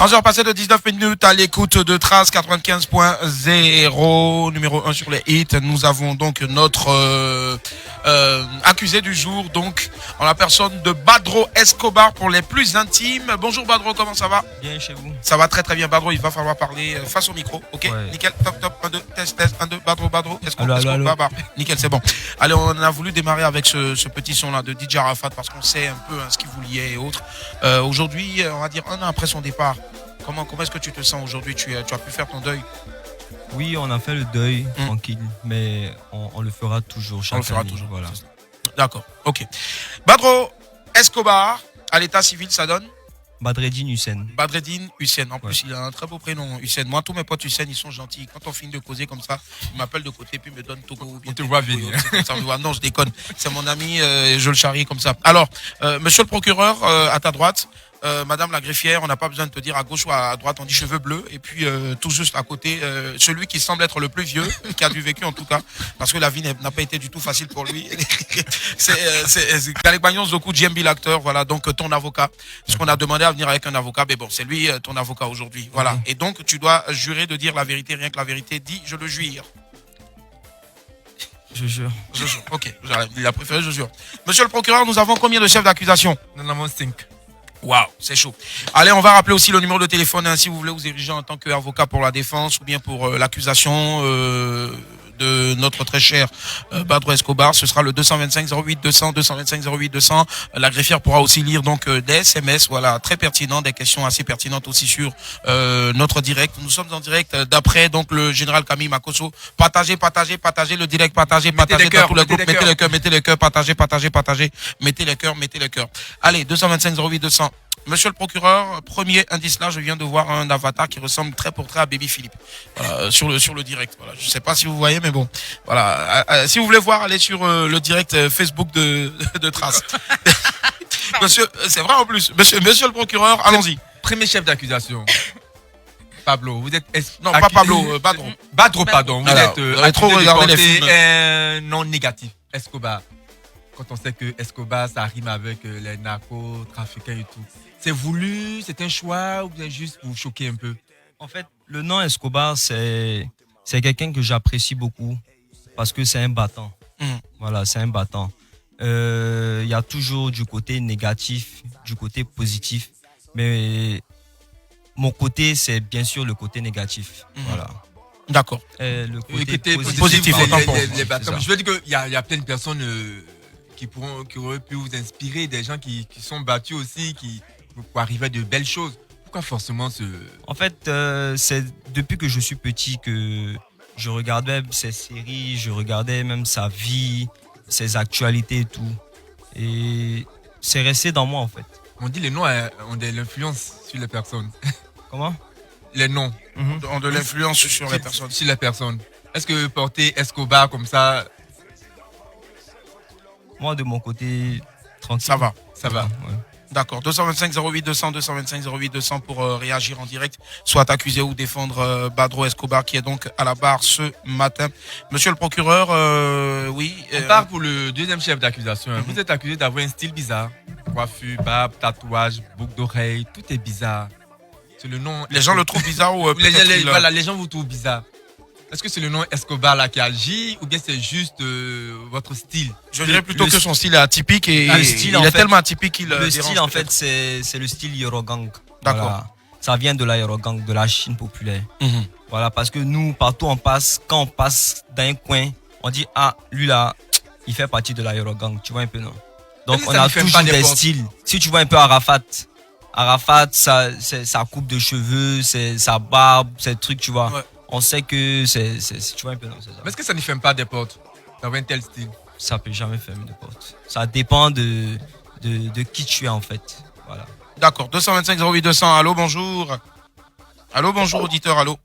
11h passé de 19 minutes à l'écoute de Trace 95.0, numéro 1 sur les hits. Nous avons donc notre accusé du jour, donc en la personne de Badro Escobar pour les plus intimes. Bonjour Badro, comment ça va? Bien chez vous. Ça va très très bien Badro, il va falloir parler face au micro, ok? Ouais. Nickel, top, 1, 2, test, 1, 2, Badro, Allô. Bah, nickel, c'est bon. Allez, on a voulu démarrer avec ce petit son là de DJ Arafat parce qu'on sait un peu ce qui vous liait et autres. Aujourd'hui, on va dire un an après son départ, comment est-ce que tu te sens aujourd'hui? Tu as pu faire ton deuil? Oui, on a fait le deuil, tranquille, mais on le fera toujours chaque année. On le fera toujours, voilà. D'accord, ok. Badro Escobar, à l'état civil, ça donne Badreddine Hussein. Badreddine Hussein. En plus, il a un très beau prénom, Hussein. Moi, tous mes potes Hussein, ils sont gentils. Quand on finit de causer comme ça, ils m'appellent de côté, puis ils me donnent Togo ou bien. On te voit venir. Non, je déconne. C'est mon ami, je le charrie comme ça. Alors, monsieur le procureur, à ta droite, madame la greffière, on n'a pas besoin de te dire à gauche ou à droite, on dit cheveux bleus. Et puis, tout juste à côté, celui qui semble être le plus vieux, qui a du vécu en tout cas, parce que la vie n'a pas été du tout facile pour lui. C'est Galek Bagnon Zoku, JMB l'acteur, voilà, donc ton avocat. Parce qu'on a demandé à venir avec un avocat, mais bon, c'est lui ton avocat aujourd'hui. Voilà. Et donc, tu dois jurer de dire la vérité, rien que la vérité dit, je le jure. Je jure. Je jure, ok. Il a préféré, je jure. Monsieur le procureur, nous avons combien de chefs d'accusation? Nous en avons 5. Waouh, c'est chaud. Allez, on va rappeler aussi le numéro de téléphone si vous voulez vous diriger en tant qu'avocat pour la défense ou bien pour l'accusation de notre très cher Badro Escobar. Ce sera le 225 08 200, 225 08 200. La greffière pourra aussi lire donc des SMS, voilà, très pertinents, des questions assez pertinentes aussi sur notre direct. Nous sommes en direct d'après donc le général Camille Makosso. Partagez le direct, partagez dans tous les groupes, mettez les cœurs, partagez, mettez les cœurs. Allez, 225 08 200. Monsieur le procureur, premier indice là, je viens de voir un avatar qui ressemble très pour très à Baby Philippe sur le direct. Voilà, je sais pas si vous voyez, mais bon, voilà. Si vous voulez voir, allez sur le direct Facebook de Trace. Monsieur, c'est vrai en plus. Monsieur le procureur, allons-y. Premier chef d'accusation. Pablo, vous êtes... Non, pas Pablo, Badro. Badro, pardon. Vous Alors, êtes trop regardé les films. un nom négatif. Escobar. Quand on sait que Escobar, ça rime avec les narcotrafiquants et tout. C'est voulu, c'est un choix ou bien juste pour vous choquer un peu? En fait, le nom Escobar, c'est quelqu'un que j'apprécie beaucoup parce que c'est un battant. Voilà, c'est un battant. Il y a toujours du côté négatif, du côté positif, mais mon côté, c'est bien sûr le côté négatif. Voilà. D'accord. Le côté positif. Les battants. Je veux dire qu'il y a plein de personnes qui auraient pu vous inspirer, des gens qui sont battus aussi, pour arriver à de belles choses. Pourquoi forcément ce... En fait, c'est depuis que je suis petit que je regardais ses séries, je regardais même sa vie, ses actualités et tout. Et c'est resté dans moi en fait. On dit les noms ont de l'influence sur les personnes. Comment? Les noms ont de l'influence sur les personnes. Sur les personnes. Est-ce que porter Escobar comme ça... Moi, de mon côté, tranquille. Ça va. Ouais. D'accord. 225 08 200, 225 08 200 pour réagir en direct, soit accuser ou défendre Badro Escobar qui est donc à la barre ce matin. Monsieur le procureur, oui. On part pour le deuxième chef d'accusation. Vous êtes accusé d'avoir un style bizarre. Coiffure, barbe, tatouage, boucle d'oreille, tout est bizarre. C'est le nom. Les gens le trouvent bizarre ou voilà, les gens vous trouvent bizarre. Est-ce que c'est le nom Escobar là qui agit ou bien c'est juste votre style? Je dirais plutôt que son style est atypique et il est tellement atypique qu'il le style en fait c'est le style Yorogang. D'accord. Voilà. Ça vient de la Yorogang, de la Chine populaire. Voilà, parce que nous partout quand on passe dans un coin, on dit ah lui là, il fait partie de la Yorogang, tu vois un peu non? Donc on a toujours des styles. Si tu vois un peu Arafat, sa coupe de cheveux, sa barbe, ses trucs, tu vois. Ouais. On sait que tu vois un peu, non, c'est ça. Mais est-ce que ça ne ferme pas des portes d'avoir un tel style? Ça peut jamais fermer des portes. Ça dépend de qui tu es en fait. Voilà. D'accord. 225 08 200. Allô, bonjour. Allô, bonjour, auditeur. Allô.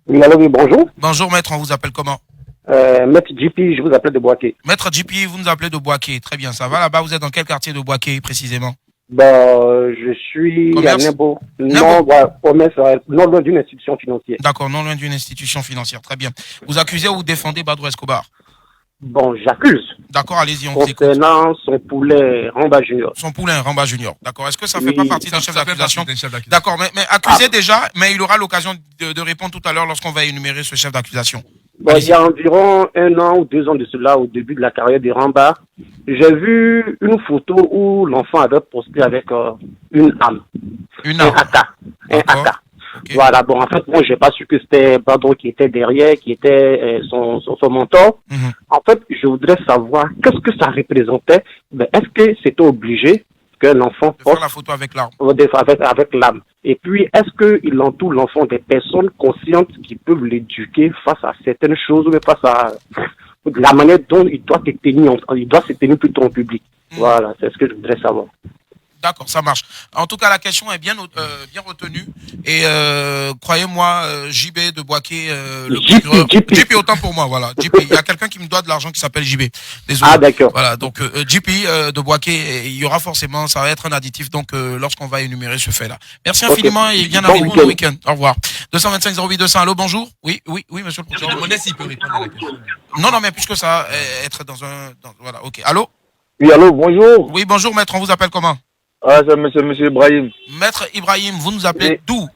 Oui, allô, oui, bonjour. Bonjour, maître. On vous appelle comment? Maître JP, je vous appelle de Boaké. Maître JP, vous nous appelez de Boaké. Très bien. Ça va là-bas? Vous êtes dans quel quartier de Boaké précisément? Je suis à Nebo. Non loin d'une institution financière. D'accord, non loin d'une institution financière. Très bien. Vous accusez ou défendez Badro Escobar? Bon, j'accuse. D'accord, allez-y, on vous écoute. Concernant son poulet Ramba Junior. Son poulain Ramba Junior. D'accord. Est-ce que ça fait pas partie d'un chef d'accusation? D'accord. D'accord, mais accusé déjà, mais il aura l'occasion de répondre tout à l'heure lorsqu'on va énumérer ce chef d'accusation. Bon, il y a environ 1 an ou 2 ans de cela, au début de la carrière de Ramba, j'ai vu une photo où l'enfant avait posté avec une âme. Une Un arme. AK. Un D'accord. AK. Ok. Voilà, bon, en fait, moi, j'ai pas su que c'était Badro qui était derrière, qui était son mentor. Mhm. En fait, je voudrais savoir qu'est-ce que ça représentait. Ben, est-ce que c'était obligé que l'enfant De faire poste la photo avec l'arme. avec l'âme? Et puis, est-ce qu'il entoure l'enfant des personnes conscientes qui peuvent l'éduquer face à certaines choses, mais face à la manière dont il doit se tenir plutôt en public? Voilà, c'est ce que je voudrais savoir. D'accord, ça marche. En tout cas, la question est bien retenue. Et croyez-moi, JB de Boaké, le procureur. JP, autant pour moi, voilà. JP. Il y a quelqu'un qui me doit de l'argent qui s'appelle JB. Désolé. Ah, d'accord. Voilà, donc JP de Boaké, il y aura forcément, ça va être un additif donc lorsqu'on va énumérer ce fait-là. Merci infiniment et bien avec vous le week-end. Au revoir. 225 08 200, allô, bonjour. Oui, monsieur le Je procureur. demandais s'il peut répondre à la question. Non, mais puisque ça être voilà, ok. Allô? Oui, allô, bonjour. Oui, bonjour maître, on vous appelle comment? Ah, c'est monsieur Ibrahim. Maître Ibrahim, vous nous appelez Oui. d'où?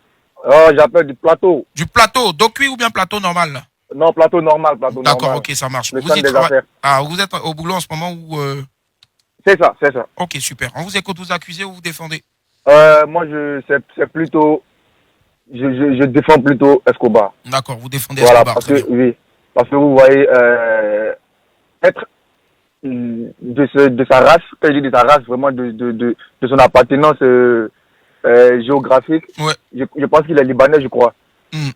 Ah, j'appelle du plateau. Du plateau, d'eau cuit ou bien plateau normal là? Non, plateau normal, plateau normal. D'accord, ok, ça marche. Le Vous centre y des travaillez. affaires. Ah, vous êtes au boulot en ce moment ou C'est ça, c'est ça. Ok, super. On vous écoute, vous accusez ou vous défendez? Moi, c'est plutôt, je défends plutôt Escobar. D'accord, vous défendez Voilà, Escobar. parce Très que, bien. oui, parce que vous voyez, être de sa race, quand je dis de sa race, vraiment de son appartenance géographique, Ouais. je pense qu'il est libanais, je crois. Hmm.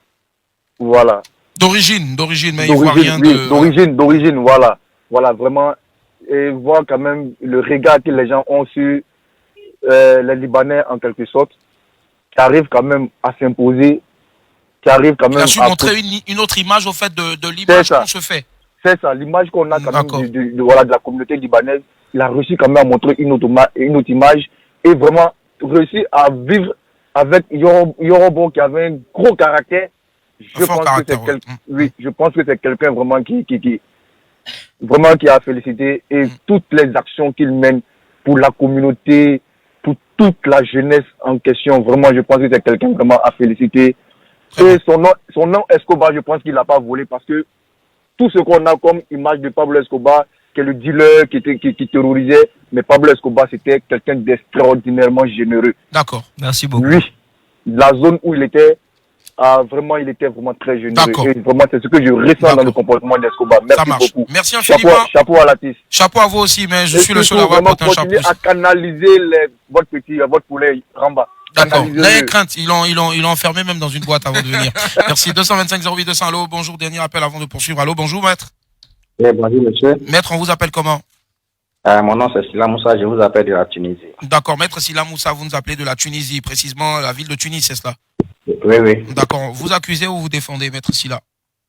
Voilà. D'origine, mais il voit rien oui, de. d'origine, voilà. Voilà, vraiment. Et voir quand même le regard que les gens ont sur les Libanais, en quelque sorte, qui arrivent quand même à s'imposer, qui arrivent quand Il même a su à... montrer une autre image au fait de l'image ça. qu'on se fait. C'est ça, l'image qu'on a quand D'accord. même voilà, de la communauté libanaise. Il a réussi quand même à montrer une autre image et vraiment réussi à vivre avec Yorobo qui avait un gros caractère. Je fort pense caractère, que ouais. oui, je pense que c'est quelqu'un vraiment vraiment qui a félicité et toutes les actions qu'il mène pour la communauté, pour toute la jeunesse en question. Vraiment, je pense que c'est quelqu'un vraiment à féliciter. Très Et son nom Escobar, je pense qu'il l'a pas volé parce que tout ce qu'on a comme image de Pablo Escobar, qui est le dealer qui terrorisait, mais Pablo Escobar, c'était quelqu'un d'extraordinairement généreux. D'accord. Merci beaucoup. Lui, la zone où il était, il était vraiment très généreux. D'accord. Et vraiment, c'est ce que je ressens dans le comportement d'Escobar. Ça Merci marche. beaucoup. Merci infiniment. Chapeau à la TIS. Chapeau à vous aussi, mais je Et suis le seul surtout, à avoir vraiment porté un continuer chapeau. à canaliser votre poulet Ramba. D'accord. Canalisez-le. N'ayez crainte, ils l'ont enfermé même dans une boîte avant de venir. Merci. 225 08 200. Allô, bonjour. Dernier appel avant de poursuivre. Allô, bonjour, maître. Oui, bonjour, monsieur. Maître, on vous appelle comment? Mon nom, c'est Silla Moussa, je vous appelle de la Tunisie. D'accord. Maître Silla Moussa, vous nous appelez de la Tunisie, précisément la ville de Tunis, c'est cela? Oui. D'accord. Vous accusez ou vous défendez, maître Silla?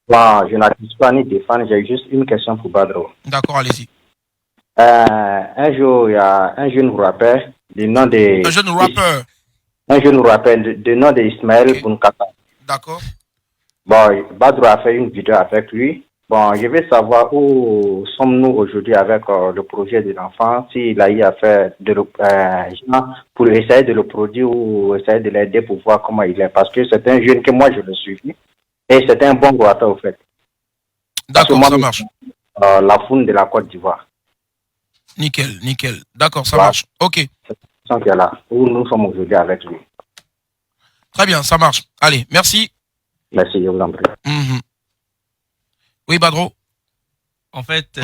Bon, je n'accuse pas ni défendre, j'ai juste une question pour Badro. D'accord, allez-y. Un jour, il y a un jeune rappeur du nom de... Un jeune rappeur. Un jeune rappeur du nom d'Ismaël Bounkata. D'accord. Bon, Badro a fait une vidéo avec lui. Bon, je veux savoir où sommes-nous aujourd'hui avec le projet de l'enfant, s'il a eu à faire pour essayer de le produire ou essayer de l'aider pour voir comment il est. Parce que c'est un jeune que moi je le suivi et c'est un bon rappeur au fait. D'accord, ça marche. La faune de la Côte d'Ivoire. Nickel. D'accord, ça Ouais. marche. Ok. Donc là, où nous sommes aujourd'hui avec lui. Très bien, ça marche. Allez, merci. Merci, je vous en prie. Oui, Badro. En fait,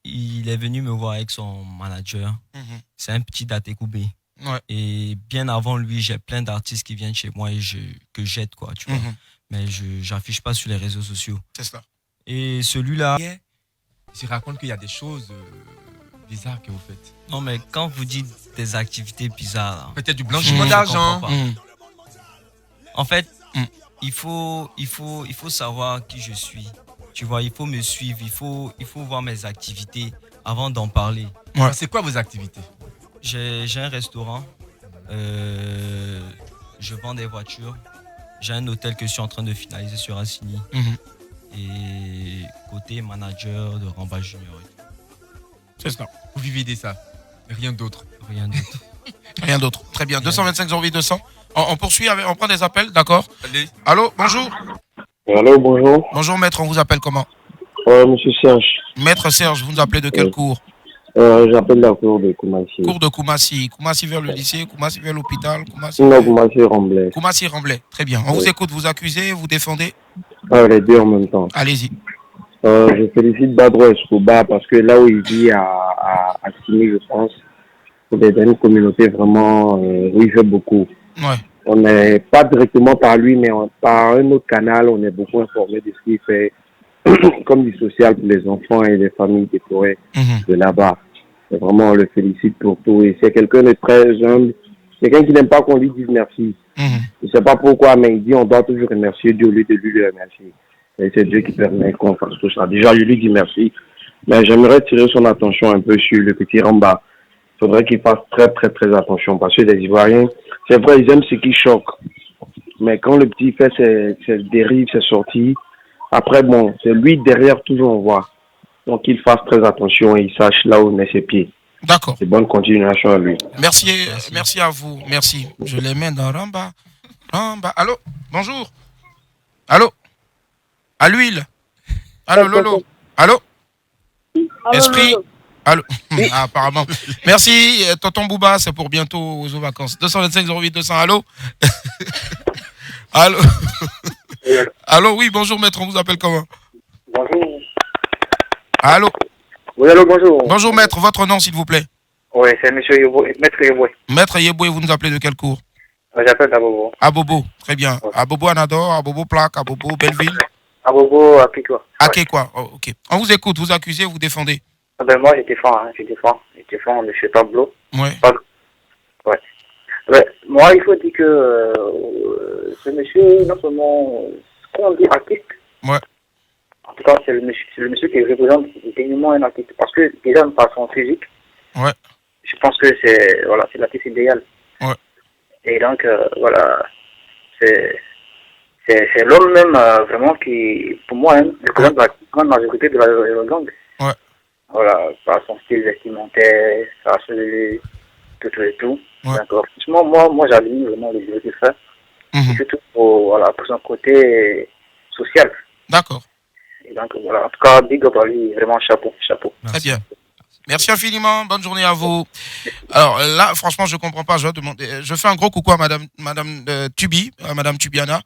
il est venu me voir avec son manager. C'est un petit Datekoubé. Ouais. Et bien avant lui, j'ai plein d'artistes qui viennent chez moi et que j'aide, quoi, tu vois. Mais je n'affiche pas sur les réseaux sociaux. C'est ça. Et celui-là... Je raconte qu'il y a des choses bizarres que vous faites. Non, mais quand vous dites des activités bizarres... Peut-être du blanchiment d'argent. En fait, il faut savoir qui je suis. Tu vois, il faut me suivre, il faut voir mes activités avant d'en parler. Ouais. C'est quoi vos activités? J'ai un restaurant, je vends des voitures, j'ai un hôtel que je suis en train de finaliser sur Assigny. Et côté côté manager de Ramba Junior. C'est ça. Vous vivez de ça. Rien d'autre. Rien d'autre. Rien d'autre. Très bien. 225 08 200. On poursuit, on prend des appels, d'accord. Allez. Allô, bonjour. Allô, bonjour. Bonjour maître, on vous appelle comment? Monsieur Serge. Maître Serge, vous nous appelez de quel Oui. cours? J'appelle la cour de Koumassi. Cours de Koumassi. Koumassi vers le lycée, Koumassi vers l'hôpital, Koumassi Non, Koumassi Remblai. Koumassi Remblai. Très bien. On Oui. vous écoute, vous accusez, vous défendez. Les deux en même temps. Allez-y. Je félicite Badro Escobar parce que là où il vit à Simi, je pense, c'est dans une communauté vraiment où il fait beaucoup. Ouais. On n'est pas directement par lui, mais par un autre canal, on est beaucoup informé de ce qu'il fait comme du social pour les enfants et les familles déplorées de là-bas. Et vraiment, on le félicite pour tout. Et c'est quelqu'un de très humble, quelqu'un qui n'aime pas qu'on lui dise merci. Je ne sais pas pourquoi, mais il dit on doit toujours remercier Dieu au lieu de lui le remercier. Et c'est Dieu qui permet qu'on fasse tout ça. Déjà, je lui dis merci. Mais j'aimerais tirer son attention un peu sur le petit Ramba. Il faudrait qu'il fasse très, très, très attention parce que les Ivoiriens, c'est vrai, ils aiment ce qui choque. Mais quand le petit fait ses dérives, ses sorties, après, bon, c'est lui derrière, toujours on voit. Donc, qu'il fasse très attention et il sache là où met ses pieds. D'accord. Et bonne continuation à lui. Merci à vous. Merci. Je les mets dans Ramba. Ramba. Allô? Bonjour. Allô? À l'huile. Allô, Lolo. Allô? Esprit. Allô? Ah, apparemment. Merci, tonton Bouba, c'est pour bientôt aux vacances. 225 08 200. Allô? Allô? Allô, oui, bonjour maître, on vous appelle comment? Bonjour. Allô? Oui, allô, bonjour. Bonjour maître, votre nom s'il vous plaît? Oui, c'est monsieur Yeboué, maître Yeboué. Maître Yeboué, vous nous appelez de quel cours? J'appelle Abobo. Abobo, très bien. Ouais. Abobo Anador, Abobo Plaque, Abobo Belleville. Abobo, à qui quoi? Ok, quoi? Oh, ok. On vous écoute, vous accusez, vous défendez. Ah ben moi, je défends monsieur Pablo. Ouais. Ouais. Ouais. Moi, il faut dire que ce monsieur, non seulement, ce qu'on dit artiste. Ouais. En tout cas, c'est le monsieur qui représente dignement un artiste. Parce que déjà, par son physique, Ouais. je pense que c'est l'artiste idéal. Ouais. Et donc, voilà, c'est l'homme même vraiment qui, pour moi, représente la grande majorité de la gang. Ouais. Voilà, par son style vestimentaire, sa chevelure, tout. Ouais. D'accord. Moi j'admire vraiment le jeu qu'il fait. Et surtout pour son côté social. D'accord. Et donc, voilà, en tout cas, big up à lui, vraiment chapeau. Très bien. Merci infiniment. Bonne journée à vous. Alors là, franchement, je comprends pas. Je fais un gros coucou à Madame Tubi, à Madame Tubiana.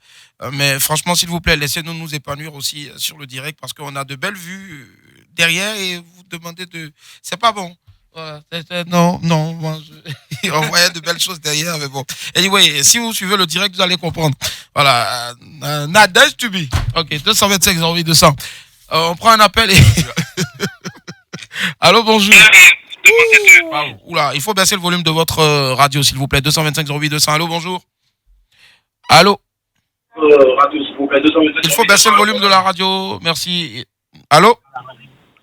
Mais franchement, s'il vous plaît, laissez-nous nous épanouir aussi sur le direct parce qu'on a de belles vues derrière et vous demandez de. C'est pas bon. Voilà. Non. Moi, on voyait de belles choses derrière, mais bon. Anyway, si vous suivez le direct, vous allez comprendre. Voilà. Nadège Tubi. Ok, 225 envie 200. On prend un appel et. Allô, bonjour. Oula, il faut baisser le volume de votre radio, s'il vous plaît. 225 08 200. Allô, bonjour. Allô. Radio, s'il vous plaît, 225. Il faut baisser le volume de la radio. Merci. Allô.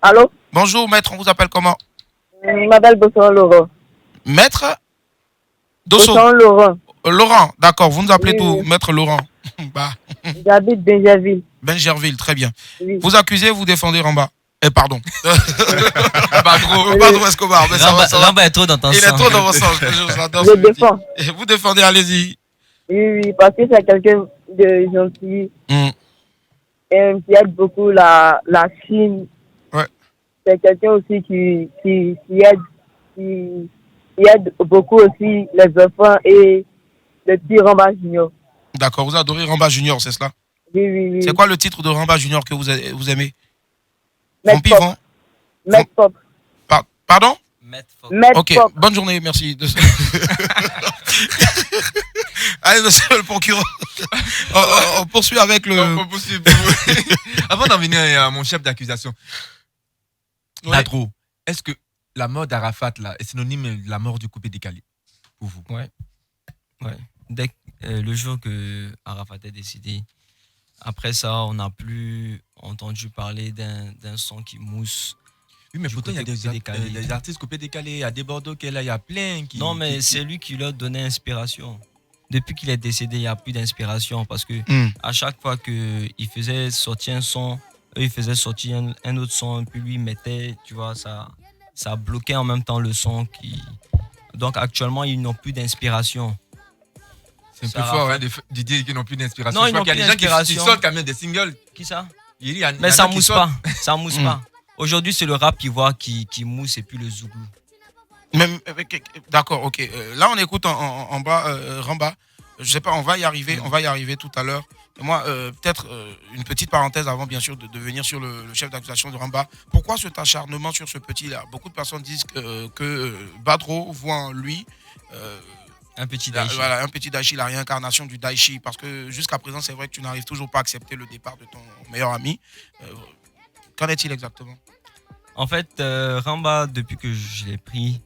Allô? Bonjour, maître. On vous appelle comment? Je m'appelle Bosson Laurent. Maître Dosso. Bosson Laurent. Laurent, d'accord. Vous nous appelez Oui, d'où? oui. Maître Laurent. Bah, J'habite Benjerville. Benjerville, très bien. Oui. Vous accusez, vous défendez Ramba. Pardon. Badro Escobar. Mais ça va. Ramba est trop dans ton Il est sang. trop dans vos sens. J'adore Je ce que vous défends. dites. Vous défendez, allez-y. Oui, parce que c'est quelqu'un de gentil et qui aide beaucoup la Chine. Ouais. C'est quelqu'un aussi qui aide beaucoup aussi les enfants et le petit Ramba Junior. D'accord, vous adorez Ramba Junior, c'est cela? Oui. C'est quoi le titre de Ramba Junior que vous aimez? Maître Von Pivon? Maître Pop. Pardon? Maître Fox. Maître Ok, Pop. bonne journée, merci. Allez, monsieur le procureur. On poursuit avec le. Avant d'en venir à mon chef d'accusation, Ouais. Badro, est-ce que la mort d'Arafat là est synonyme de la mort du coupé décalé pour vous? Ouais. Dès le jour que Arafat est décédé, après ça, on n'a plus entendu parler d'un son qui mousse. Oui, mais Du pourtant, il y a côté coupé décalé. des artistes coupés décalés. Il y a des Bordeaux qui est là, il y a plein qui. Non, mais c'est lui qui leur donnait inspiration. Depuis qu'il est décédé, il n'y a plus d'inspiration parce que à chaque fois qu'il faisait sortir un son, Eux, ils faisaient sortir un autre son, puis lui, il mettait, tu vois, ça bloquait en même temps le son. Donc, actuellement, ils n'ont plus d'inspiration. C'est un peu fort hein, de dire qu'ils n'ont plus d'inspiration. Non, Je ils n'ont crois qu'il y a plus des gens qui d'inspiration. sortent quand même des singles. Qui ça? Mais ça mousse pas. Ça mousse pas. Aujourd'hui, c'est le rap ivoire qui mousse et puis le zouglou. D'accord, ok. Là, on écoute en bas Ramba. Je sais pas, on va y arriver tout à l'heure. Moi, peut-être une petite parenthèse avant, bien sûr, de venir sur le chef d'accusation de Ramba. Pourquoi cet acharnement sur ce petit-là? Beaucoup de personnes disent que Badro voit en lui un petit Daichi. Voilà, un petit Daichi, la réincarnation du Daichi. Parce que jusqu'à présent, c'est vrai que tu n'arrives toujours pas à accepter le départ de ton meilleur ami. Qu'en est-il exactement? En fait, Ramba, depuis que je l'ai pris,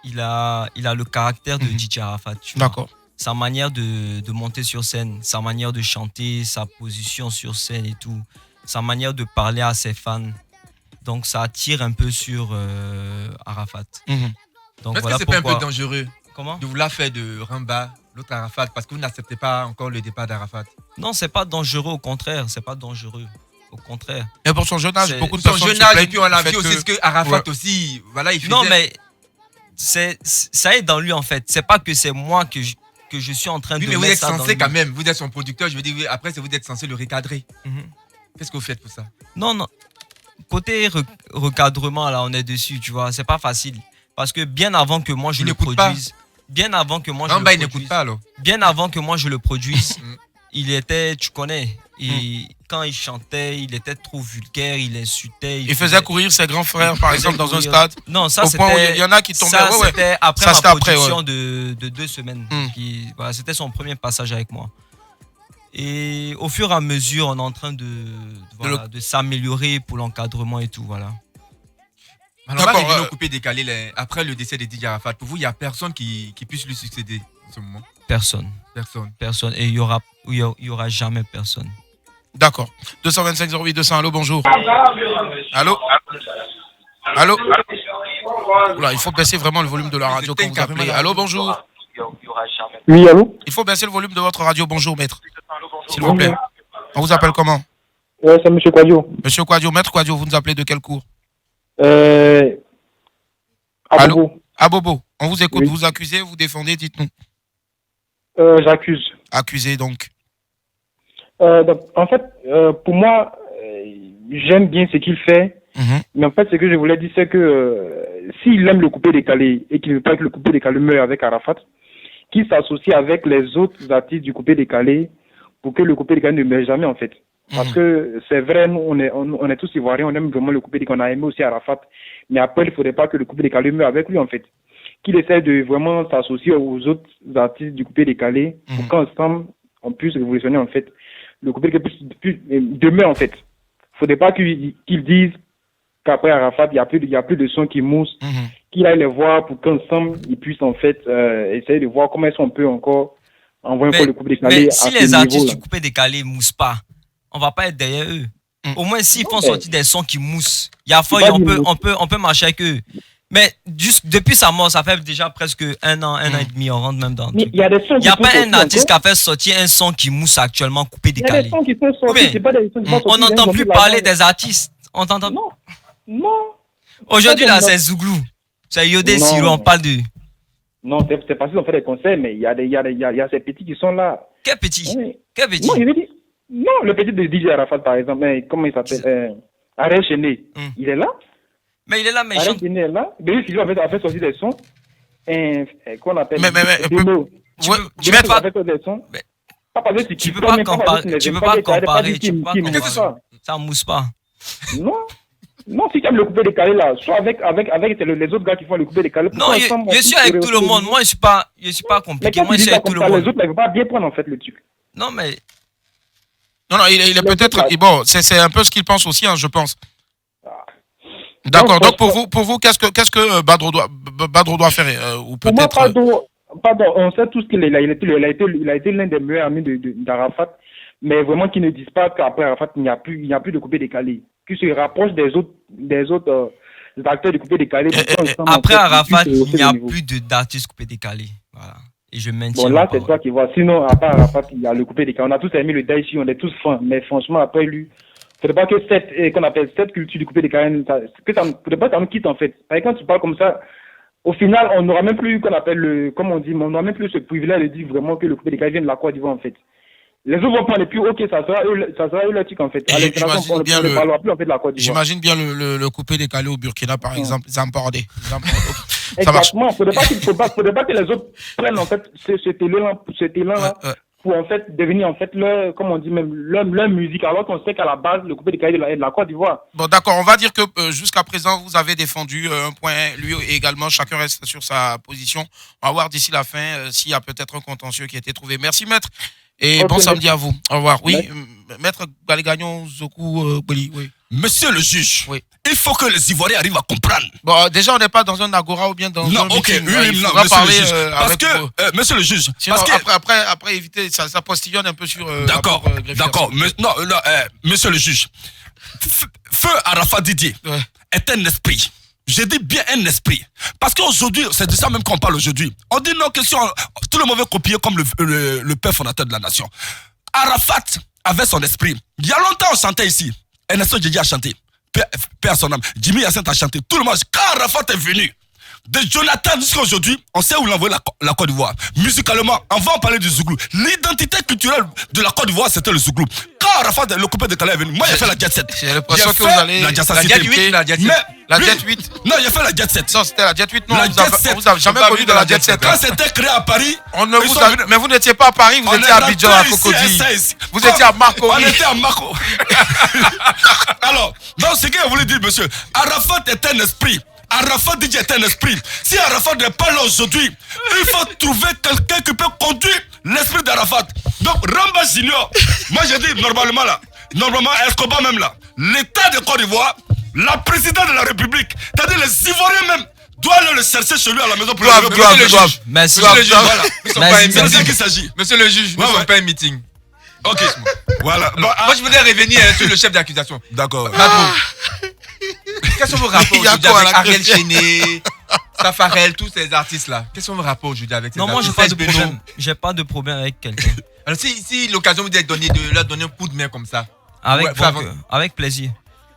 il a le caractère de DJ Arafat. D'accord. Sa manière de monter sur scène, sa manière de chanter, sa position sur scène et tout, sa manière de parler à ses fans. Donc ça attire un peu sur Arafat. Donc, est-ce que c'est pas un peu dangereux Comment de vouloir faire de Ramba l'autre Arafat parce que vous n'acceptez pas encore le départ d'Arafat? Non, c'est pas dangereux, au contraire, c'est pas dangereux. Au contraire. Et pour son jeune âge, beaucoup de son personnes jeune âge, et puis on l'a vu aussi, ce que Arafat aussi, voilà, il faisait... Non, mais ça est dans lui en fait. C'est pas que c'est moi que je suis en train de mais mettre vous êtes ça dans censé lui. quand même, vous êtes son producteur, je veux dire, après c'est vous êtes censé le recadrer. Qu'est-ce que vous faites pour ça? Non. Côté recadrement, là, on est dessus, tu vois. C'est pas facile. Parce que bien avant que moi je le produise... Bien avant que moi je le produise... il n'écoute pas alors. Bien avant que moi je le produise, il était, tu connais... Et quand il chantait, il était trop vulgaire, il insultait. Il faisait courir ses grands frères, par exemple, dans un stade. Non, ça c'était... Il y en a qui tombaient. Ça, c'était après ma production ouais. de 2 semaines. Voilà, c'était son premier passage avec moi. Et au fur et à mesure, on est en train de s'améliorer pour l'encadrement et tout, voilà. Alors, on va revenir au coupé décalé après le décès de DJ Arafat. Pour vous, il n'y a personne qui puisse lui succéder en ce moment? Personne. Et il y aura jamais personne. D'accord. 225 08 200. Allô, bonjour. Allô. Oula, il faut baisser vraiment le volume de la radio quand vous appelez. Allô, bonjour. Oui, allô. Il faut baisser le volume de votre radio. Bonjour, maître. S'il vous plaît. On vous appelle comment? C'est Monsieur Quadio. Monsieur Quadio, maître Quadio, vous nous appelez de quel cours? Allô. Abobo. On vous écoute. Oui. Vous accusez, vous défendez, dites-nous. J'accuse. Accusé, donc. En fait, pour moi, j'aime bien ce qu'il fait. Mais en fait, ce que je voulais dire, c'est que s'il aime le coupé décalé et qu'il ne veut pas que le coupé décalé meure avec Arafat, qu'il s'associe avec les autres artistes du coupé décalé pour que le coupé décalé ne meure jamais, en fait. Parce que c'est vrai, nous, on est tous ivoiriens, on aime vraiment le coupé décalé, on a aimé aussi Arafat. Mais après, il ne faudrait pas que le coupé décalé meure avec lui, en fait. Qu'il essaie de vraiment s'associer aux autres artistes du coupé décalé pour qu'ensemble, on puisse révolutionner, en fait, le coupé décalé puisse demeurer, en fait. Il ne faudrait pas qu'ils disent qu'après Arafat, il n'y a plus de sons qui moussent, qu'il aille les voir pour qu'ensemble, ils puissent en fait essayer de voir comment est-ce qu'on peut encore envoyer encore le coupé décalé. Mais si les artistes du coupé décalé ne moussent pas, on ne va pas être derrière eux. Au moins, s'ils font sortir des sons qui moussent, il y a fort, on peut marcher avec eux. Mais juste depuis sa mort, ça fait déjà presque un an et demi, on rentre même dans. Il n'y a pas un artiste qui a fait sortir un son qui mousse actuellement coupé décalé. Il y a des sons qui sont sortis, c'est pas des sons qui sont sortis. On n'entend plus parler des artistes. On t'entend. Non. Aujourd'hui, là, c'est Zouglou. C'est Yodé Siro, on parle de. Non, c'est parce qu'ils ont fait des concerts, mais il y a ces petits qui sont là. Quel petit? Oui. Quel petit? Non, je veux dire, non, le petit de DJ Arafat, par exemple, mais comment il s'appelle Ariel Chené, il est là. Mais il est là, mais Ariel Chené est là. Denis Siro a fait sortir des sons. Qu'on appelle. Mais tu peux pas. Des sons. Tu peux pas comparer. Tu peux pas comparer. Ça mousse pas. Non, si tu aimes le coupé décalé là, soit avec les autres gars qui font le coupé décalé. Non, je suis avec tout le monde. Moi, je suis pas compliqué. Moi, je suis avec tout le monde. Les autres, ils ne vont pas bien prendre en fait le truc. Non, mais. Non, il est peut-être. Bon, c'est un peu ce qu'il pense aussi, hein, je pense. D'accord. Donc pour vous, qu'est-ce que Badro doit faire ou peut-être. Pardon, on sait tous qu'il a été l'un des meilleurs amis d'Arafat, mais vraiment qu'ils ne disent pas qu'après Arafat il n'y a plus de coupé décalé, qu'ils se rapprochent des autres acteurs de coupé décalé. Après Arafat, il n'y a plus d'artistes coupé décalé. Voilà. et je maintiens. Bon, là, c'est toi qui vois. Sinon, à part Arafat, il y a le coupé des cas. On a tous aimé le Daichi, on est tous fans. Mais franchement, après lui, faudrait pas que qu'on appelle cette culture du coupé des Cayenne, faudrait pas que ça nous quitte, en fait. Parce que quand tu parles comme ça, au final, on n'aura même plus, comme on dit, on n'aura même plus ce privilège de dire vraiment que le coupé des Cayenne vient de la Côte d'Ivoire, en fait. Les autres vont prendre et puis, ok, ça sera eux leur truc, en fait. À l'international, on ne parlera plus, en fait, de la Côte d'Ivoire. J'imagine bien le coupé décalé au Burkina, par exemple, Zampordé. Exactement. Faudrait pas que les autres prennent, en fait, cet élan-là. Pour en fait devenir en fait comme on dit même leur musique, alors qu'on sait qu'à la base le coupé des Cayenne est de la Côte d'Ivoire. Bon, d'accord, on va dire que jusqu'à présent vous avez défendu un point, lui également, chacun reste sur sa position. On va voir d'ici la fin s'il y a peut-être un contentieux qui a été trouvé. Merci maître et bon samedi à vous. Au revoir. Oui, maître Galigagnon Zoku Boli. Oui. Monsieur le juge, il faut que les Ivoiriens arrivent à comprendre. Bon, déjà, on n'est pas dans un agora ou bien dans un meeting. Non, monsieur le juge. Parce que, monsieur le juge, sinon, après éviter, ça postillonne un peu sur... D'accord. Monsieur le juge. Feu Arafat Didier est un esprit. Je dis bien un esprit. Parce qu'aujourd'hui, c'est de ça même qu'on parle aujourd'hui. On dit non, question, tout le monde veut copier comme le père fondateur de la nation. Arafat avait son esprit. Il y a longtemps, on chantait ici. Ernesto Djedje a chanté. Père à son âme. Jimmy Hyacinthe a chanté. Tout le monde. Quand Arafat est venu, de Jonathan jusqu'à aujourd'hui, on sait où il a envoyé la Côte d'Ivoire. Musicalement, on va en parler du Zouglou. L'identité culturelle de la Côte d'Ivoire, c'était le Zouglou. Quand Arafat, le coupé de Calais est venu, moi j'ai fait la Jet 7. J'ai l'impression que vous allez... La Jet 8, la Jet 7. La Jet 8. Non, il a fait la Jet 7. Non, c'était la Jet 8. Non, la Jet 7. Vous avez jamais connu de la Jet 7. Quand c'était créé à Paris, mais vous n'étiez pas à Paris, vous étiez à Abidjan, à Cocody. Vous étiez à Marco. On était à Marco. Alors, donc ce que je voulais dire, monsieur, Arafat est un esprit. Arafat Didier est un esprit. Si Arafat n'est pas là aujourd'hui, il faut trouver quelqu'un qui peut conduire l'esprit d'Arafat. Donc Ramba Junior, moi je dis normalement Escobar même là, l'État de Côte d'Ivoire, la présidente de la République, c'est-à-dire les Ivoiriens même, doivent aller le chercher chez lui à la maison pour le juge. Merci. Monsieur le juge, voilà. C'est de ça qu'il s'agit. Monsieur le juge, nous ne sommes pas un meeting. Ok, voilà. Bon, moi je voulais revenir sur le chef d'accusation. D'accord. Quels sont vos rapports aujourd'hui avec Ariel Chené, Safarel, tous ces artistes-là? Quels sont vos rapports aujourd'hui avec ces artistes? Non, moi j'ai pas de problème. J'ai pas de problème avec quelqu'un. Alors si l'occasion vous est donnée de leur donner un coup de main comme ça. Avec plaisir.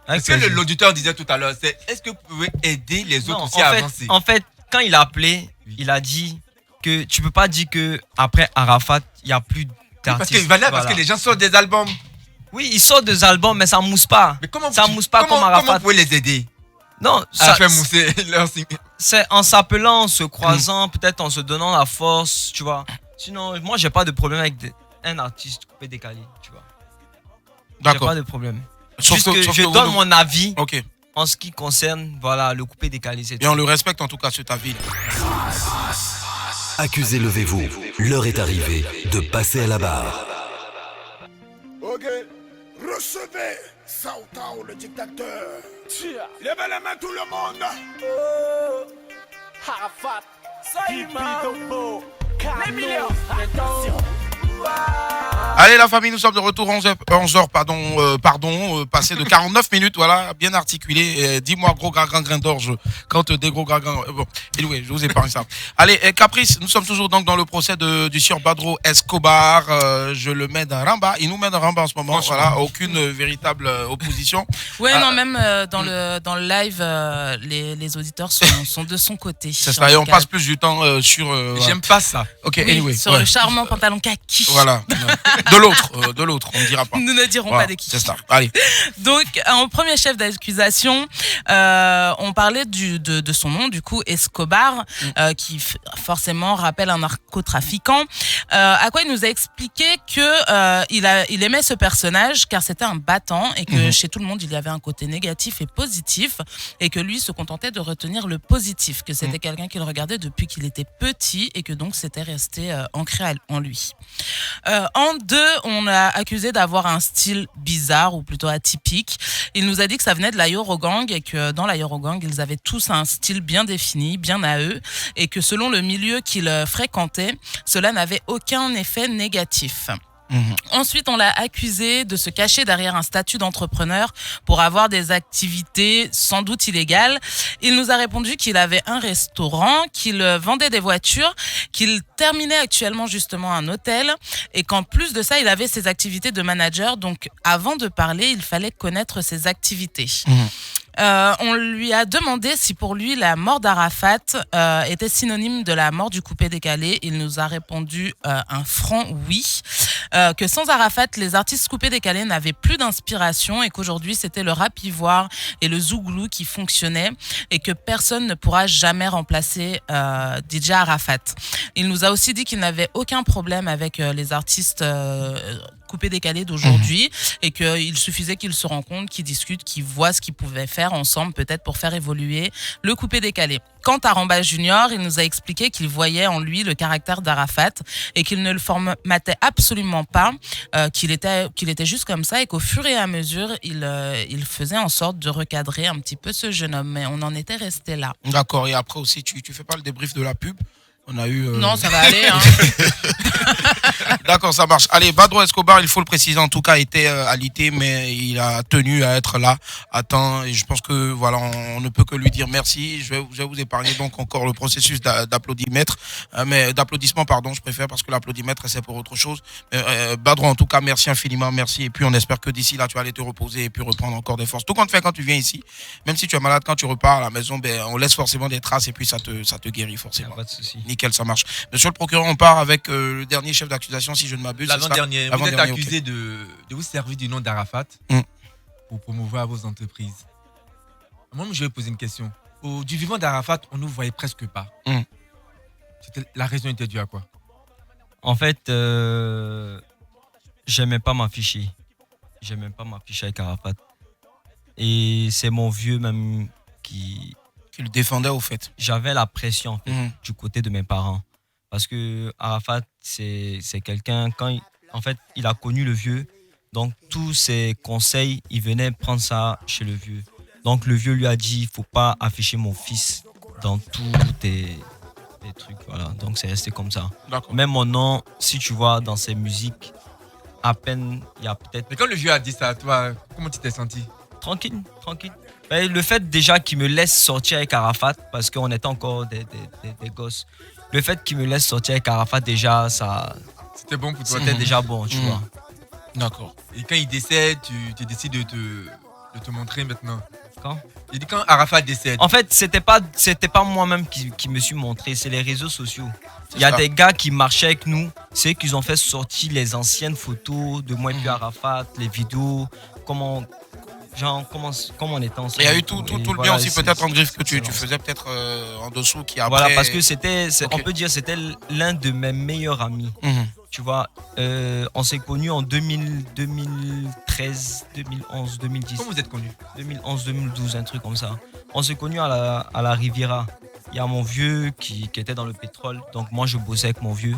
Parce que l'auditeur disait tout à l'heure, est-ce que vous pouvez aider les autres aussi à avancer? En fait, quand il a appelé, il a dit que tu peux pas dire que après Arafat, il y a plus d'artistes. Parce que les gens sortent des albums. Oui, ils sortent des albums, mais ça mousse pas. Mais comment ça mousse pas comme Arafat. Comment vous pouvez les aider? Non, ça fait mousser leur signe. C'est en s'appelant, en se croisant, peut-être en se donnant la force, tu vois. Sinon, moi, j'ai pas de problème avec un artiste coupé décalé, tu vois. D'accord. J'ai pas de problème. Sauf que je donne mon avis en ce qui concerne le coupé décalé. Et on le respecte en tout cas cet avis. Accusés, levez-vous. L'heure est arrivée de passer à la barre. Ok, recevez Sautao le dictateur. Levez les mains tout le monde. Arafat, les millions. Attention. Allez la famille, nous sommes de retour 11h passé de 49 minutes, voilà, bien articulé. Dis-moi gros grain d'orge quand des gros grains. Bon, anyway, je vous épargne ça. Allez, Caprice, nous sommes toujours donc dans le procès du sieur Badro Escobar. Je le mets dans Ramba, il nous met dans Ramba en ce moment, voilà, aucune véritable opposition. Oui, non, même dans le live, les auditeurs sont de son côté. C'est ça, et on passe plus du temps sur... J'aime pas ça. Ok, oui, anyway. Sur le charmant pantalon kaki. Voilà. De l'autre, on ne dira pas. Nous ne dirons pas de qui. C'est ça. Allez. Donc, en premier chef d'accusation, on parlait de son nom, du coup, Escobar, qui forcément rappelle un narcotrafiquant. À quoi il nous a expliqué que il aimait ce personnage car c'était un battant et que chez tout le monde il y avait un côté négatif et positif et que lui se contentait de retenir le positif, que c'était quelqu'un qu'il regardait depuis qu'il était petit et que donc c'était resté ancré en lui. En deux, on l'a accusé d'avoir un style bizarre ou plutôt atypique. Il nous a dit que ça venait de la Yorogang et que dans la Yorogang, ils avaient tous un style bien défini, bien à eux, et que selon le milieu qu'ils fréquentaient, cela n'avait aucun effet négatif. Ensuite, on l'a accusé de se cacher derrière un statut d'entrepreneur pour avoir des activités sans doute illégales. Il nous a répondu qu'il avait un restaurant, qu'il vendait des voitures, qu'il terminait actuellement justement un hôtel et qu'en plus de ça, il avait ses activités de manager. Donc, avant de parler, il fallait connaître ses activités. On lui a demandé si pour lui la mort d'Arafat était synonyme de la mort du coupé-décalé. Il nous a répondu un franc oui. Que sans Arafat, les artistes coupé-décalé n'avaient plus d'inspiration et qu'aujourd'hui c'était le rap ivoire et le zouglou qui fonctionnaient et que personne ne pourra jamais remplacer DJ Arafat. Il nous a aussi dit qu'il n'avait aucun problème avec les artistes coupé-décalé d'aujourd'hui et qu'il suffisait qu'ils se rencontrent, qu'ils discutent, qu'ils voient ce qu'ils pouvaient faire ensemble peut-être pour faire évoluer le coupé-décalé. Quant à Ramba Junior, il nous a expliqué qu'il voyait en lui le caractère d'Arafat et qu'il ne le formatait absolument pas, qu'il était juste comme ça et qu'au fur et à mesure, il faisait en sorte de recadrer un petit peu ce jeune homme. Mais on en était resté là. D'accord. Et après aussi, tu fais pas le débrief de la pub? On a eu... Non, ça va aller. Hein. D'accord, ça marche. Allez, Badro Escobar, il faut le préciser, en tout cas, était alité, mais il a tenu à être là à temps. Et je pense que voilà, on ne peut que lui dire merci. Je vais vous épargner donc encore le processus d'applaudissement, pardon, je préfère, parce que l'applaudimètre, c'est pour autre chose. Badro, en tout cas, merci infiniment, merci. Et puis, on espère que d'ici là, tu vas aller te reposer et puis reprendre encore des forces. Tout compte fait, quand tu viens ici, même si tu es malade, quand tu repars à la maison, on laisse forcément des traces et puis ça te guérit forcément. Pas de souci. Nickel, ça marche. Monsieur le procureur, on part avec le dernier chef d'accusation, si je ne m'abuse. L'avant-dernier. Vous êtes accusé de vous servir du nom d'Arafat pour promouvoir vos entreprises. Moi, je vais poser une question. Du vivant d'Arafat, on ne nous voyait presque pas. La raison était due à quoi? En fait, j'aimais pas m'afficher. J'aimais pas m'afficher avec Arafat. Et c'est mon vieux même qui le défendait au fait. J'avais la pression en fait, du côté de mes parents. Parce que Arafat, c'est quelqu'un, il a connu le vieux, donc tous ses conseils, il venait prendre ça chez le vieux. Donc le vieux lui a dit, il ne faut pas afficher mon fils dans tous tes trucs. Voilà. Donc c'est resté comme ça. Même mon nom, si tu vois dans ses musiques, à peine, il y a peut-être... Mais quand le vieux a dit ça à toi, comment tu t'es senti? Tranquille. Le fait déjà qu'il me laisse sortir avec Arafat, parce qu'on était encore des gosses, le fait qu'il me laisse sortir avec Arafat, déjà, ça... C'était bon pour toi. C'était déjà bon, tu vois. D'accord. Et quand il décède, tu décides de te montrer maintenant. Quand? Il dit quand Arafat décède. En fait, c'était pas moi-même qui me suis montré, c'est les réseaux sociaux. Il y a des gars qui marchaient avec nous, c'est qu'ils ont fait sortir les anciennes photos de moi et puis Arafat, les vidéos, comment on était ensemble. Il y a eu tout le bien aussi peut-être en griffe que tu faisais peut-être en dessous qui après... Voilà, parce que on peut dire c'était l'un de mes meilleurs amis. Tu vois, on s'est connus en 2013, 2011, 2010. Comment vous êtes connus? 2011, 2012, un truc comme ça. On s'est connus à la Riviera. Il y a mon vieux qui était dans le pétrole, donc moi je bossais avec mon vieux.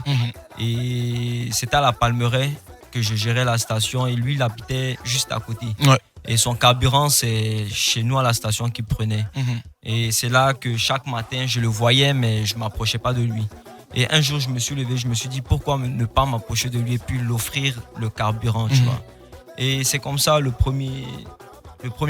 Et c'était à la Palmeraie que je gérais la station et lui il habitait juste à côté. Ouais. Et son carburant, c'est chez nous à la station qu'il prenait. Et c'est là que chaque matin, je le voyais, mais je ne m'approchais pas de lui. Et un jour, je me suis levé, je me suis dit, pourquoi ne pas m'approcher de lui et puis l'offrir le carburant, tu vois. Et c'est comme ça, le premier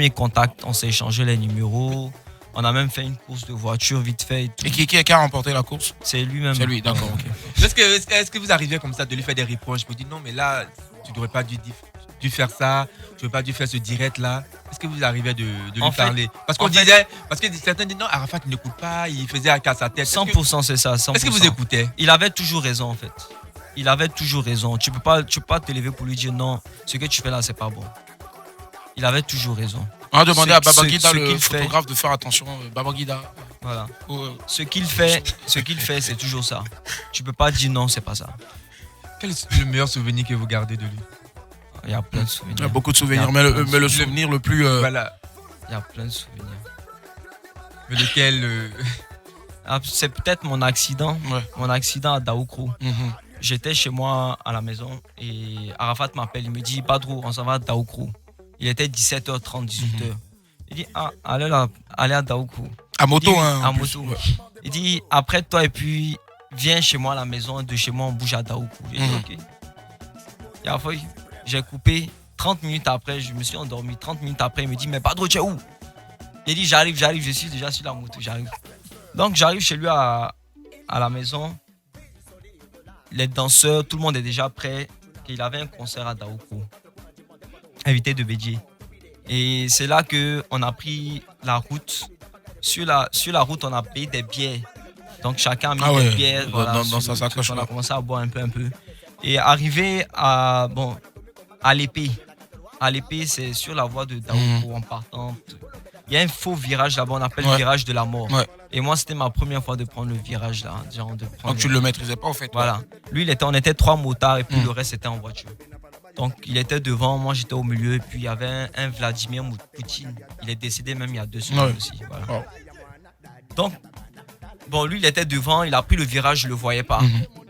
contact, on s'est échangé les numéros. On a même fait une course de voiture vite fait. Et qui a remporté la course? C'est lui-même. C'est lui, d'accord, ok. Est-ce que vous arrivez comme ça de lui faire des reproches? Vous dites, non, mais là, tu n'aurais pas dû faire ça, tu n'aurais pas dû faire ce direct là. Est-ce que vous arrivez de lui parler? Parce que certains disent non, Arafat n'écoute pas, il faisait à sa tête. 100% c'est ça. 100%. Est-ce que vous écoutez? Il avait toujours raison en fait. Il avait toujours raison. Tu peux pas te lever pour lui dire non, ce que tu fais là c'est pas bon. Il avait toujours raison. On a demandé à Babangida, le photographe, de faire attention. Babangida. Voilà. Ce qu'il fait, c'est toujours ça. Tu peux pas dire non, c'est pas ça. Quel est le meilleur souvenir que vous gardez de lui? Il y a plein de souvenirs. Il y a beaucoup de souvenirs, mais le souvenir le plus... Voilà. Il y a plein de souvenirs. Mais lequel c'est peut-être mon accident. Ouais. Mon accident à Daoukrou. J'étais chez moi à la maison et Arafat m'appelle. Il me dit, Badrou, on s'en va à Daoukrou. Il était 17h30, 18h. Il dit, allez à Daoukrou. À moto, à moto. Ouais. Il dit, après toi et puis viens chez moi à la maison. De chez moi, on bouge à Daoukrou. J'ai dit, ok. Et après, j'ai coupé. 30 minutes après, je me suis endormi. 30 minutes après, il me dit, mais Badro, tu es où? Il dit, j'arrive, je suis déjà sur la moto, j'arrive. Donc, j'arrive chez lui à la maison. Les danseurs, tout le monde est déjà prêt. Il avait un concert à Daouko, invité de Bédié. Et c'est là qu'on a pris la route. Sur la route, on a payé des billets. Donc, chacun a mis des billets. Voilà, dans sa sacoche. On a commencé à boire un peu. Et arrivé à l'épée. À l'épée, c'est sur la voie de Daouko en partant. Il y a un faux virage là-bas, on appelle le virage de la mort. Ouais. Et moi, c'était ma première fois de prendre le virage là. Donc tu ne le maîtrisais pas en fait. Voilà. Lui, on était 3 motards et puis le reste était en voiture. Donc il était devant, moi j'étais au milieu. Et puis il y avait un Vladimir Poutine. Il est décédé même il y a 2 semaines aussi. Voilà. Donc, bon, lui il était devant, il a pris le virage, je ne le voyais pas.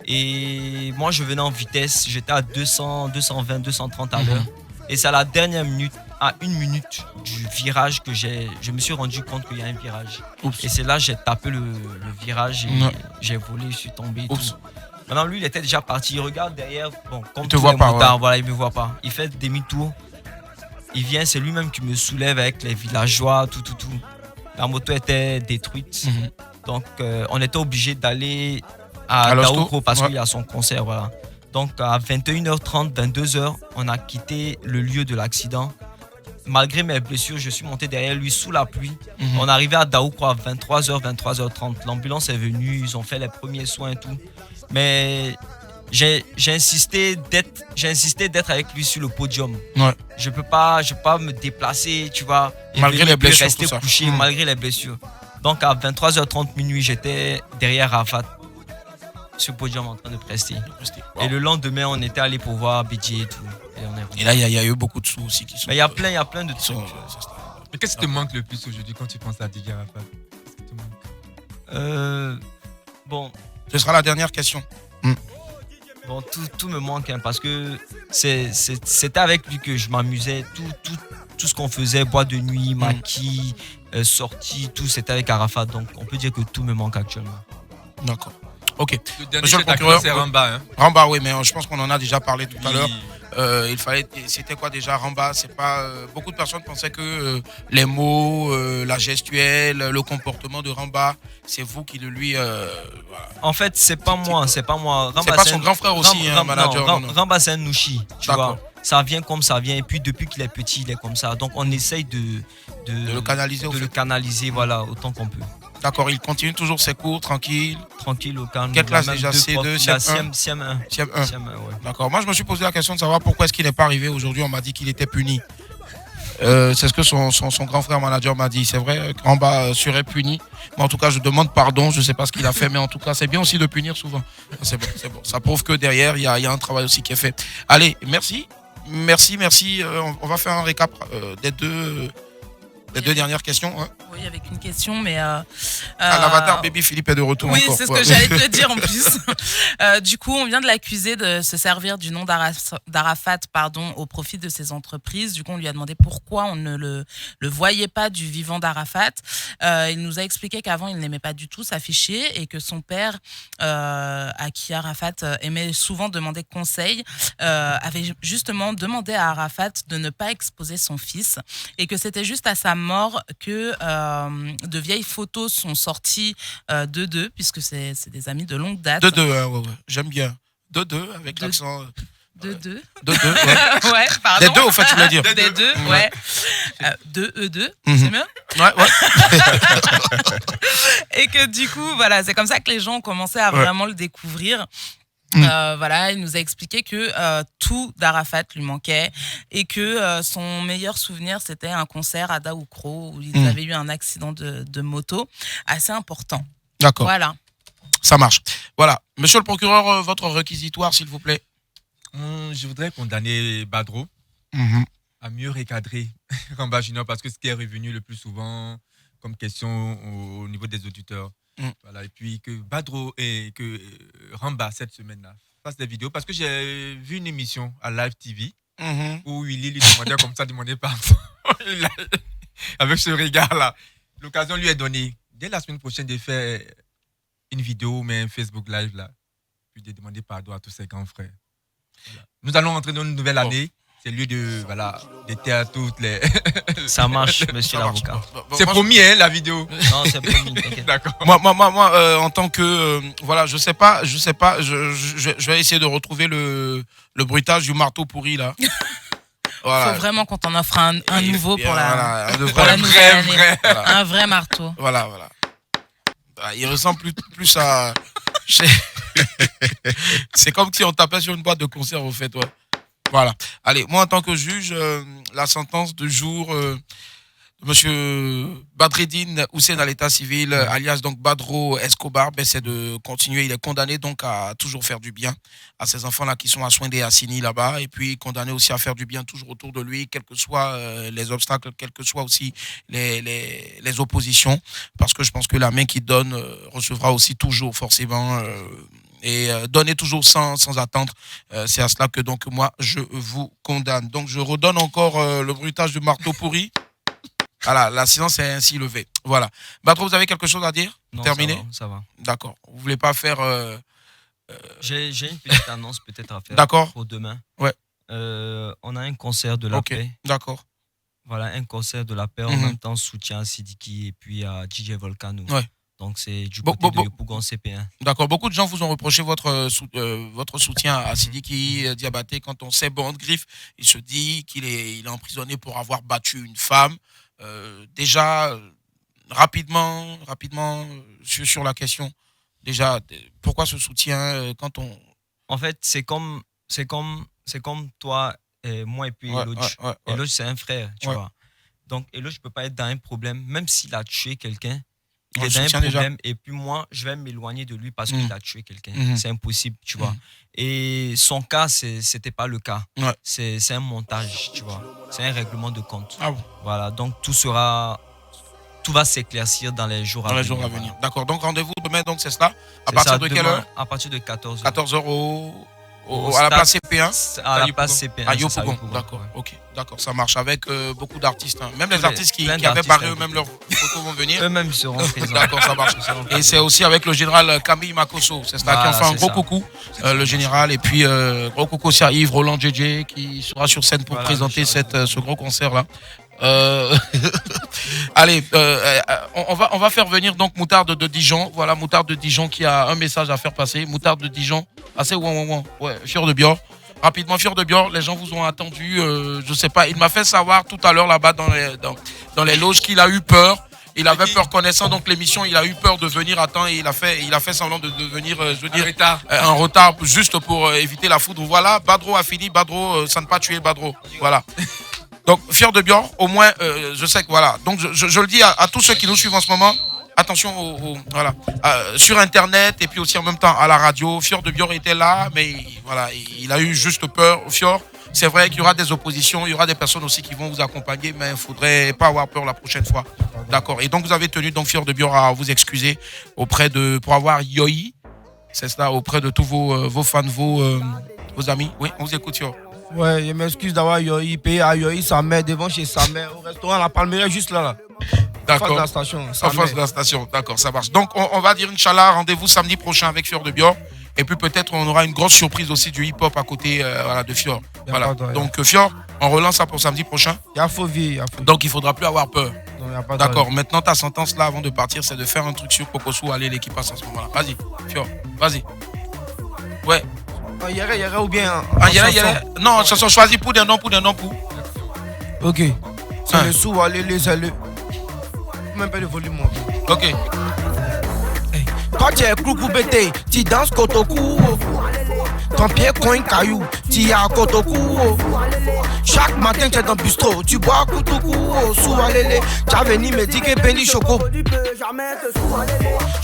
Et moi je venais en vitesse, j'étais à 200, 220, 230 à l'heure. Et c'est à la dernière minute, à 1 minute du virage que je me suis rendu compte qu'il y a un virage. Oups. Et c'est là que j'ai tapé le virage et j'ai volé, je suis tombé et tout. Maintenant lui il était déjà parti, il regarde derrière, bon, comme tous les motards, voilà, il me voit pas. Il fait demi-tour, il vient, c'est lui-même qui me soulève avec les villageois, tout. La moto était détruite. Donc on était obligé d'aller à Daouko parce qu'il y a son concert, voilà. Donc à 21h30, 22h, on a quitté le lieu de l'accident. Malgré mes blessures, je suis monté derrière lui sous la pluie. On est arrivé à Daouko à 23h, 23h30. L'ambulance est venue, ils ont fait les premiers soins et tout. Mais j'ai insisté d'être avec lui sur le podium. Ouais. Je peux pas me déplacer, tu vois. Malgré les blessures, rester couché, malgré les blessures. Donc à 23h30 minuit, j'étais derrière Rafat. Sur le podium en train de prester. Wow. Et le lendemain, on était allé pour voir Bédié et tout. Et là, il y a eu beaucoup de sous aussi qui sont. Mais il y a plein de trucs. Mais qu'est-ce qui te manque le plus aujourd'hui quand tu penses à Didier Rafat? Qu'est-ce qui te manque? Bon. Ce sera la dernière question. Bon, tout me manque hein, parce que c'était avec lui que je m'amusais. Tout ce qu'on faisait, boîte de nuit, maquis, sorties, tout, c'était avec Arafat. Donc, on peut dire que tout me manque actuellement. D'accord. Ok. Le dernier Monsieur le procureur, c'est Ramba. Hein. Ramba, oui, mais je pense qu'on en a déjà parlé tout à l'heure. C'était quoi déjà Ramba? C'est pas beaucoup de personnes pensaient que les mots, la gestuelle, le comportement de Ramba, c'est vous qui lui. Voilà. En fait, c'est pas moi. Ramba, c'est pas son grand frère aussi, manager. Ramba, c'est un nouchi, tu vois. Ça vient comme ça vient et puis depuis qu'il est petit, il est comme ça. Donc on essaye de le canaliser, le canaliser, voilà, autant qu'on peut. D'accord, il continue toujours ses cours, tranquille au calme. Quelle classe déjà? C2, CM1. CM1, ouais. D'accord, moi je me suis posé la question de savoir pourquoi est-ce qu'il n'est pas arrivé aujourd'hui. On m'a dit qu'il était puni. C'est ce que son grand frère manager m'a dit. C'est vrai qu'en bas serait puni. Mais en tout cas, je demande pardon. Je ne sais pas ce qu'il a fait, mais en tout cas, c'est bien aussi de punir souvent. C'est bon. Ça prouve que derrière, il y a un travail aussi qui est fait. Allez, merci. On va faire un récap des deux dernières questions. Hein. Oui, avec une question, mais... l'avatar Baby Philippe est de retour oui, encore. Oui, c'est ce que j'allais te dire en plus. Du coup, on vient de l'accuser de se servir du nom d'Arafat au profit de ses entreprises. Du coup, on lui a demandé pourquoi on ne le voyait pas du vivant d'Arafat. Il nous a expliqué qu'avant, il n'aimait pas du tout s'afficher et que son père, à qui Arafat aimait souvent demander conseil, avait justement demandé à Arafat de ne pas exposer son fils et que c'était juste à sa mort que de vieilles photos sont sorties d'eux, puisque c'est des amis de longue date. Ouais. J'aime bien. De avec l'accent. De deux, ouais. Ouais, pardon. Des deux, au fait, tu voulais dire. Des deux, ouais. C'est mieux. Ouais. Et que du coup, voilà, c'est comme ça que les gens ont commencé à vraiment le découvrir. Voilà, il nous a expliqué que tout d'Arafat lui manquait et que son meilleur souvenir c'était un concert à Daoukro où ils avaient eu un accident de moto assez important. D'accord. Voilà. Ça marche. Voilà. Monsieur le procureur, votre réquisitoire, s'il vous plaît. Je voudrais condamner Badro à mieux recadrer Ramba Junior parce que ce qui est revenu le plus souvent comme question au niveau des auditeurs. Voilà, et puis que Badro et que Ramba cette semaine-là fasse des vidéos parce que j'ai vu une émission à Live TV où Willy lui demandait pardon avec ce regard-là. L'occasion lui est donnée dès la semaine prochaine de faire une vidéo mais un Facebook Live là puis de demander pardon à tous ses grands frères. Nous allons entrer dans une nouvelle année. C'est lieu de, d'été à toutes les... Ça marche, monsieur l'avocat. C'est promis, hein, la vidéo. Non, c'est promis, t'inquiète. D'accord. Moi, en tant que... je sais pas, je vais essayer de retrouver le bruitage du marteau pourri, là. Voilà. Faut vraiment qu'on t'en offre un nouveau pour la nouvelle année. Voilà. Un vrai marteau. Voilà. Il ressemble plus à... C'est comme si on tapait sur une boîte de conserve, au fait, ouais. Voilà. Allez, moi, en tant que juge, la sentence de jour de monsieur Badreddine Hussein à l'état civil, alias donc Badro Escobar, c'est de continuer. Il est condamné donc à toujours faire du bien à ces enfants-là qui sont à soins des Assini là-bas, et puis condamné aussi à faire du bien toujours autour de lui, quels que soient les obstacles, quelles que soient aussi les oppositions, parce que je pense que la main qui donne recevra aussi toujours forcément... et donner toujours sans attendre. C'est à cela que donc moi je vous condamne. Donc je redonne encore le bruitage du marteau pourri. Voilà, la silence est ainsi levée. Voilà. Badro, vous avez quelque chose à dire? Non, terminé? Ça va. D'accord. Vous voulez pas faire... J'ai une petite annonce peut-être à faire. D'accord. Pour demain. Ouais. On a un concert de la paix. D'accord. Voilà, un concert de la paix en même temps soutien à Sidiki et puis à DJ Volcano. Ouais. Donc c'est du côté de Yopougon CP1. D'accord. Beaucoup de gens vous ont reproché votre soutien à Sidiki Diabaté. Quand on sait Bon Griffe, il se dit qu'il est emprisonné pour avoir battu une femme. Déjà, rapidement sur la question. Déjà, pourquoi ce soutien quand on... En fait, c'est comme toi et moi et puis Eloge. Eloge, c'est un frère, tu vois. Donc Eloge ne peut pas être dans un problème, même s'il a tué quelqu'un. Il est dans un problème et puis moi, je vais m'éloigner de lui parce qu'il a tué quelqu'un. C'est impossible, tu vois. Et son cas, c'était pas le cas. C'est un montage, tu vois. C'est un règlement de compte. Ah bon. Voilà, donc tout va s'éclaircir dans les jours à venir. D'accord, donc rendez-vous demain, donc c'est cela. À partir de quelle heure? À partir de 14h. 14h à la place CP1. À la place CP1. À Yopougon, d'accord. Ouais. Ok, d'accord, ça marche avec beaucoup d'artistes. Même les artistes qui avaient barré eux-mêmes leurs photos vont venir. Eux-mêmes seront présents. D'accord, ça marche. Et c'est aussi avec le général Camille Makosso. C'est ça qui en fait un gros coucou, le général. Et puis, gros coucou aussi à Yves Roland JJ qui sera sur scène pour présenter ce gros concert-là. Allez, on va faire venir donc Moutarde de Dijon. Voilà, Moutarde de Dijon qui a un message à faire passer. Moutarde de Dijon, assez ouais, Fior de Bior. Rapidement, Fior de Bior, les gens vous ont attendu. Je sais pas, il m'a fait savoir tout à l'heure là-bas dans les loges qu'il a eu peur. Il avait peur connaissant donc l'émission, il a eu peur de venir à temps et il a fait semblant de venir, en retard juste pour éviter la foudre. Voilà, Badro a fini, Badro, ça ne pas tuer Badro. Voilà. Donc, Fior de Bior, au moins, je sais que voilà. Donc, je le dis à tous ceux qui nous suivent en ce moment, attention sur Internet et puis aussi en même temps à la radio. Fior de Bior était là, mais voilà, il a eu juste peur. Fior, c'est vrai qu'il y aura des oppositions, il y aura des personnes aussi qui vont vous accompagner, mais il ne faudrait pas avoir peur la prochaine fois. D'accord. Et donc, vous avez tenu donc Fior de Bior à vous excuser pour avoir yoï, c'est cela, auprès de tous vos fans, vos amis. Oui, on vous écoute, Fior. Ouais, je m'excuse d'avoir payé à Yoï sa mère devant chez sa mère au restaurant La Palmeraie juste là. D'accord. En face de la station. En face de la station, d'accord, ça marche. Donc on va dire Inch'Allah, rendez-vous samedi prochain avec Fior de Bior. Et puis peut-être on aura une grosse surprise aussi du hip-hop à côté de Fior. Voilà. Donc Fior, on relance ça pour samedi prochain. Il y a faux vie. Donc il ne faudra plus avoir peur. D'accord, maintenant ta sentence là avant de partir, c'est de faire un truc sur Pokosu, aller l'équipe passe en ce moment-là. Vas-y, Fior, vas-y. Ouais. Yara ou bien. Non, chanson choisie pour des noms, pour. Ok. C'est le sou, allez, les allez. Même pas le volume. Ok. Toi, tu es coucou bêté, tu danses kotoku. Ton pied coin caillou, tu as kotoku. Chaque matin, tu es dans le bistrot, tu bois koutoukou. Sou allez, tu as venu me dire que Benny Choco.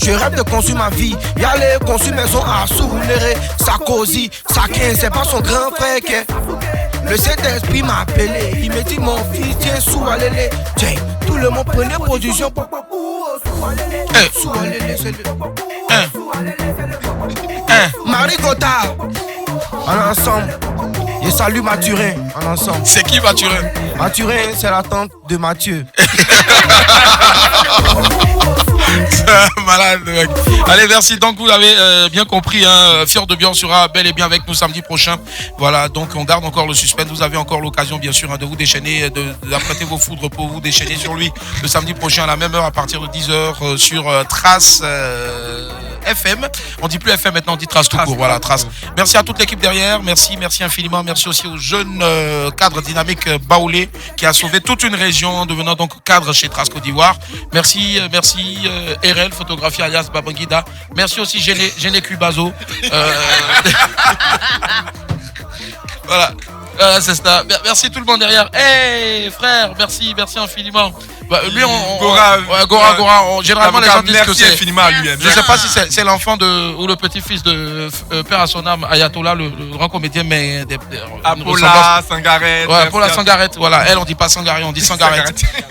Je rêve de construire ma vie. Y'a les conçus maison à Souléré. Sarkozy, Sakin, c'est pas son grand frère qui. Le Saint-Esprit m'a appelé. Il me dit mon fils, tiens, sous allez. Tiens, tout le monde prenait position. Sous allez, c'est le. Marie Gotha. En ensemble. Et salut Mathurin, en ensemble. C'est qui Mathurin? Mathurin, c'est la tante de Mathieu. Malade, mec. Allez, merci. Donc, vous avez bien compris, hein, Fjord de Björn sera bel et bien avec nous samedi prochain. Voilà, donc on garde encore le suspense. Vous avez encore l'occasion, bien sûr, hein, de vous déchaîner, d'apprêter vos foudres pour vous déchaîner sur lui le samedi prochain à la même heure à partir de 10h sur Trace FM. On dit plus FM maintenant, on dit Trace tout court. Voilà, Trace. Merci à toute l'équipe derrière. Merci infiniment. Merci aussi au jeune cadre dynamique Baoulé qui a sauvé toute une région en devenant donc cadre chez Trace Côte d'Ivoire. Merci RL, photographie alias Babangida. Merci aussi Géné Cubazo. Voilà. C'est ça. Merci tout le monde derrière. Hey frère, merci infiniment. Bah, lui, Gora, généralement les gens disent que c'est. Je sais pas si c'est l'enfant ou le petit-fils de Père à son âme, Ayatollah, le grand comédien, mais Apolla Sangaret. Ouais, Apolla Sangaret. Voilà, elle on dit pas Sangaret, on dit Sangaret.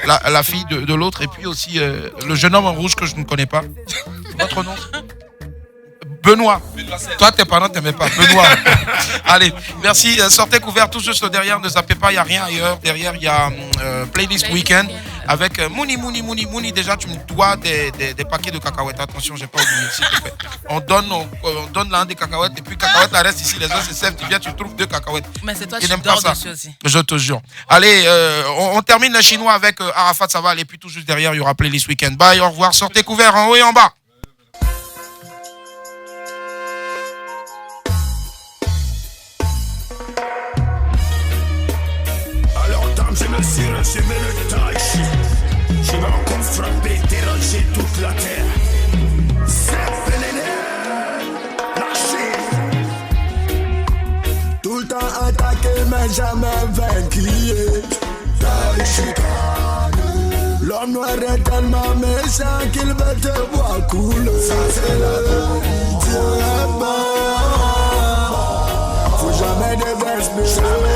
la fille de l'autre, et puis aussi le jeune homme en rouge que je ne connais pas. Votre nom? Benoît. Toi, tes parents t'aimaient pas. Benoît. Allez, merci. Sortez couverts tout juste derrière. Ne zappez pas, il n'y a rien ailleurs. Derrière, il y a Playlist Weekend avec Mouni. Déjà, tu me dois des paquets de cacahuètes. Attention, j'ai pas oublié, s'il te plaît. On donne l'un des cacahuètes et puis cacahuètes, la reste ici. Les autres, c'est celle qui vient, tu trouves 2 cacahuètes. Mais c'est toi qui dors dessus aussi. Je te jure. Allez, on termine le chinois avec Arafat Saval. Et puis tout juste derrière, il y aura Playlist Weekend. Bye, au revoir. Sortez couverts en haut et en bas. Monsieur, je mets le touch. Je vais encore frapper, déranger toute la terre. C'est vénéné, lâché. Tout le temps attaqué, mais jamais vaincu. L'homme noir est tellement méchant qu'il veut te voir couler. Ça c'est la vérité. Faut jamais désespérer.